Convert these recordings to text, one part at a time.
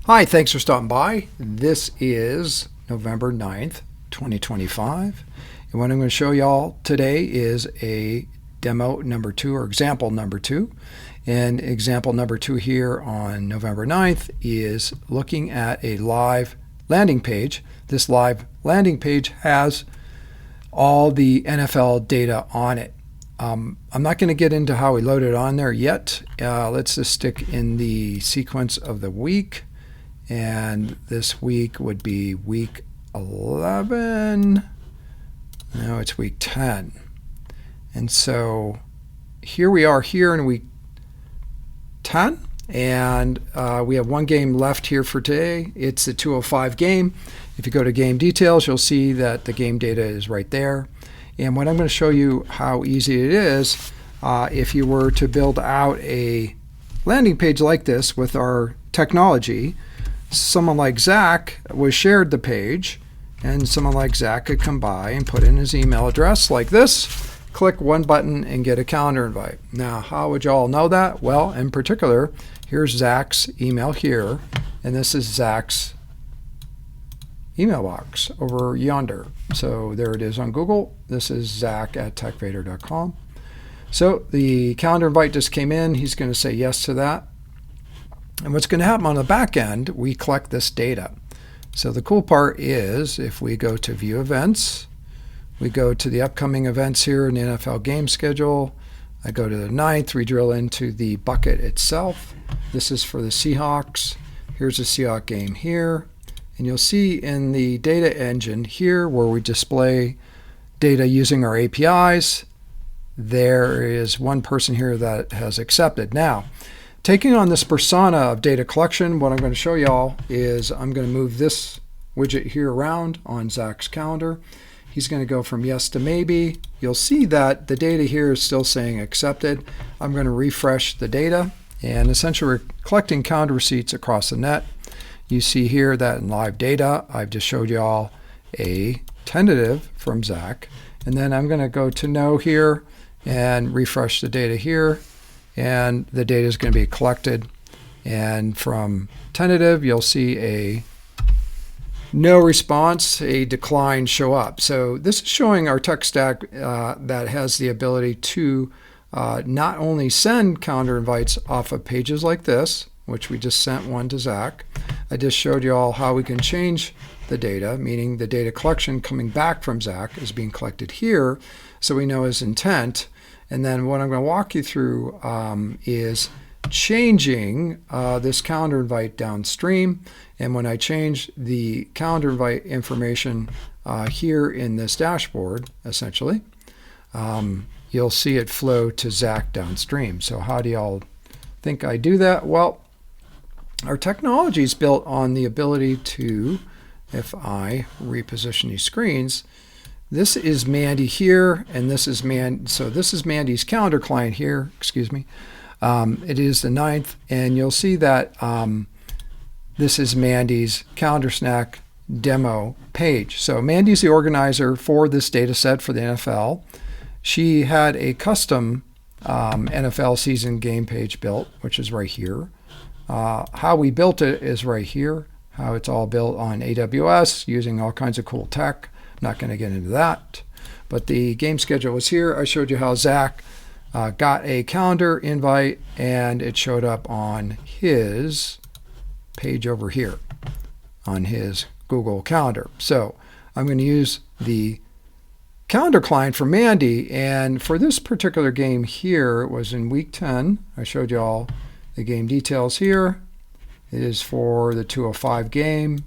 Hi, thanks for stopping by. This is November 9th, 2025. And what I'm going to show y'all today is a demo number 2 or example number 2. And example number 2 here on November 9th is looking at a live landing page. This live landing page has all the NFL data on it. I'm not going to get into how we load it on there yet. Let's just stick in the sequence of the week. And this week would be week 11. No, it's week 10. And so here we are here in week 10. And we have one game left here for today. It's the 205 game. If you go to game details, you'll see that the game data is right there. And what I'm going to show you how easy it is if you were to build out a landing page like this with our technology. Someone like Zach was shared the page, and someone like Zach could come by and put in his email address like this, click one button and get a calendar invite. Now, how would you all know that? Well, in particular, here's Zach's email here, and this is Zach's email box over yonder. So there it is on Google. This is Zach at techvader.com. So the calendar invite just came in. He's going to say yes to that. And what's going to happen on the back end, we collect this data. So the cool part is if we go to view events, we go to the upcoming events here in the NFL game schedule. I go to the 9th, we drill into the bucket itself. This is for the Seahawks. Here's a Seahawks game here. And you'll see in the data engine here where we display data using our APIs, there is one person here that has accepted. Now, taking on this persona of data collection, what I'm going to show y'all is I'm going to move this widget here around on Zach's calendar. He's going to go from yes to maybe. You'll see that the data here is still saying accepted. I'm going to refresh the data, and essentially we're collecting calendar receipts across the net. You see here that in live data, I've just showed y'all a tentative from Zach. And then I'm going to go to no here and refresh the data here. And the data is going to be collected. And from tentative, you'll see a no response, a decline show up. So this is showing our tech stack that has the ability to not only send calendar invites off of pages like this, which we just sent one to Zach. I just showed you all how we can change the data, meaning the data collection coming back from Zach is being collected here, so we know his intent. And then what I'm going to walk you through is changing this calendar invite downstream. And when I change the calendar invite information here in this dashboard, essentially, you'll see it flow to Zach downstream. So how do y'all think I do that? Well, our technology is built on the ability to, if I reposition these screens, this is Mandy here, and this is so this is Mandy's calendar client here, excuse me. It is the 9th, and you'll see that this is Mandy's Calendar Snack demo page. So Mandy's the organizer for this data set for the NFL. She had a custom NFL season game page built, which is right here. How we built it is right here, how it's all built on AWS using all kinds of cool tech. I'm not going to get into that. But the game schedule was here. I showed you how Zach got a calendar invite, and it showed up on his page over here on his Google Calendar. So I'm going to use the calendar client for Mandy, and for this particular game here, it was in week 10. I showed you all the game details here. It is for the 205 game.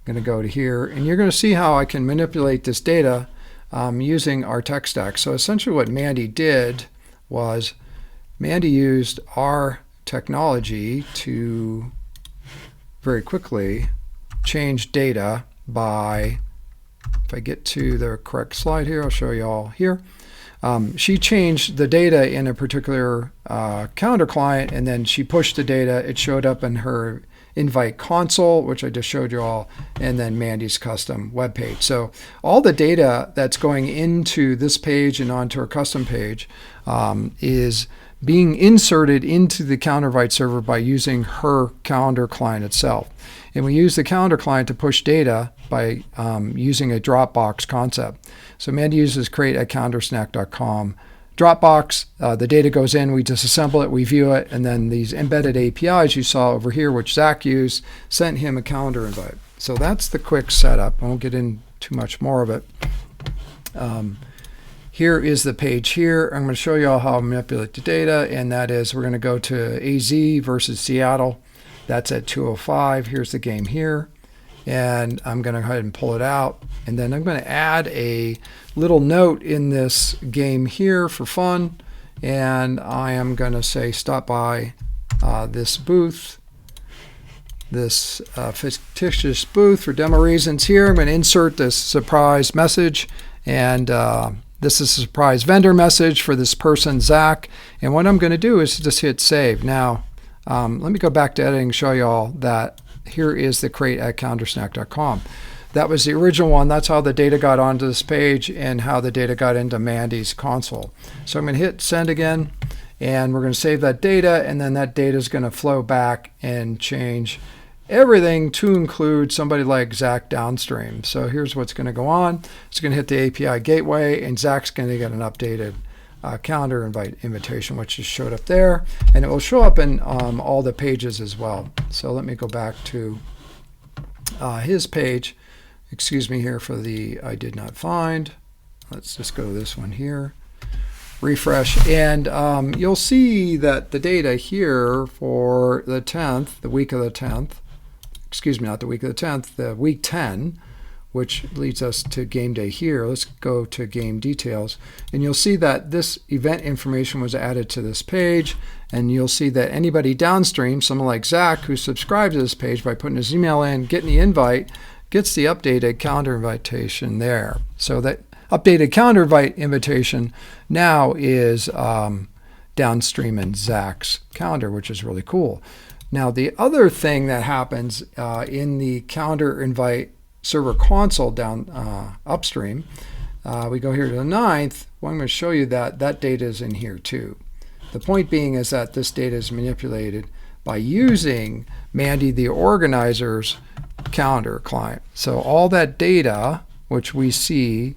I'm going to go to here, and you're going to see how I can manipulate this data using our tech stack. So essentially what Mandy did was Mandy used our technology to very quickly change data by, if I get to the correct slide here, I'll show you all here. She changed the data in a particular calendar client, and then she pushed the data. It showed up in her invite console, which I just showed you all, and then Mandy's custom web page. So all the data that's going into this page and onto our custom page is being inserted into the calendar invite server by using her calendar client itself. And we use the calendar client to push data by using a Dropbox concept. So Mandy uses create@calendarsnack.com Dropbox. The data goes in, we disassemble it, we view it, and then these embedded APIs you saw over here, which Zach used, sent him a calendar invite. So that's the quick setup. I won't get into too much more of it. Here is the page here. I'm going to show you all how I manipulate the data, and that is we're going to go to AZ versus Seattle. That's at 2:05. Here's the game here. And I'm going to go ahead and pull it out. And then I'm going to add a little note in this game here for fun. And I am going to say stop by this booth, this fictitious booth for demo reasons here. I'm going to insert this surprise message. And this is a surprise vendor message for this person, Zach. And what I'm going to do is just hit save. Now, let me go back to editing and show you all that here is the create@calendarsnack.com. That was the original one. That's how the data got onto this page and how the data got into Mandy's console. So I'm going to hit send again, and we're going to save that data, and then that data is going to flow back and change everything to include somebody like Zach downstream. So here's what's going to go on. It's going to hit the API gateway, and Zach's going to get an updated calendar invite invitation, which just showed up there, and it will show up in all the pages as well. So let me go back to his page. Excuse me here for the I did not find. Let's just go to this one here. Refresh, and you'll see that the data here for the 10th, the week of the 10th, excuse me, not the week of the 10th, the week 10, which leads us to game day here. Let's go to game details, and you'll see that this event information was added to this page, and you'll see that anybody downstream, someone like Zach, who subscribed to this page by putting his email in, getting the invite, gets the updated calendar invitation there. So that updated calendar invite invitation now is downstream in Zach's calendar, which is really cool. Now, the other thing that happens in the calendar invite server console down upstream, we go here to the 9th. Well, I'm going to show you that that data is in here too. The point being is that this data is manipulated by using Mandy, the organizer's calendar client. So all that data, which we see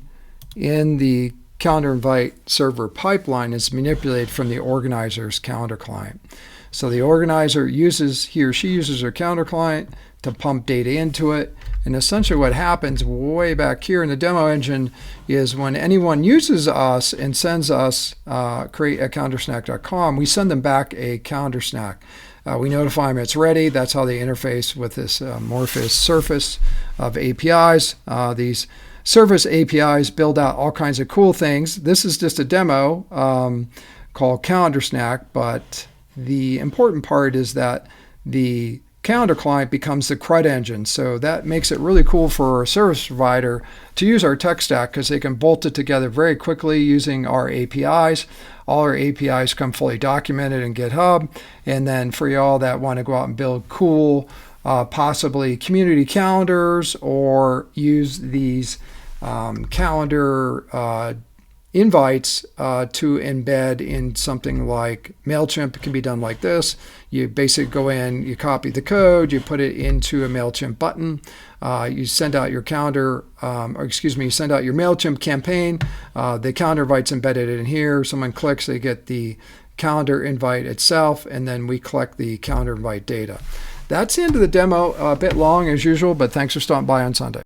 in the calendar invite server pipeline, is manipulated from the organizer's calendar client. So the organizer uses, he or she uses their calendar client to pump data into it. And essentially what happens way back here in the demo engine is when anyone uses us and sends us create@calendarsnack.com, we send them back a calendar snack. We notify them it's ready. That's how they interface with this amorphous surface of APIs. These surface APIs build out all kinds of cool things. This is just a demo called Calendar Snack, but the important part is that the calendar client becomes the CRUD engine. So that makes it really cool for a service provider to use our tech stack because they can bolt it together very quickly using our APIs. All our APIs come fully documented in GitHub. And then for y'all that want to go out and build cool, possibly community calendars or use these calendar invites to embed in something like MailChimp. It can be done like this. You basically go in, you copy the code, you put it into a MailChimp button, you send out your calendar, you send out your MailChimp campaign, the calendar invite's embedded in here, someone clicks, they get the calendar invite itself, and then we collect the calendar invite data. That's the end of the demo, a bit long as usual, but thanks for stopping by on Sunday.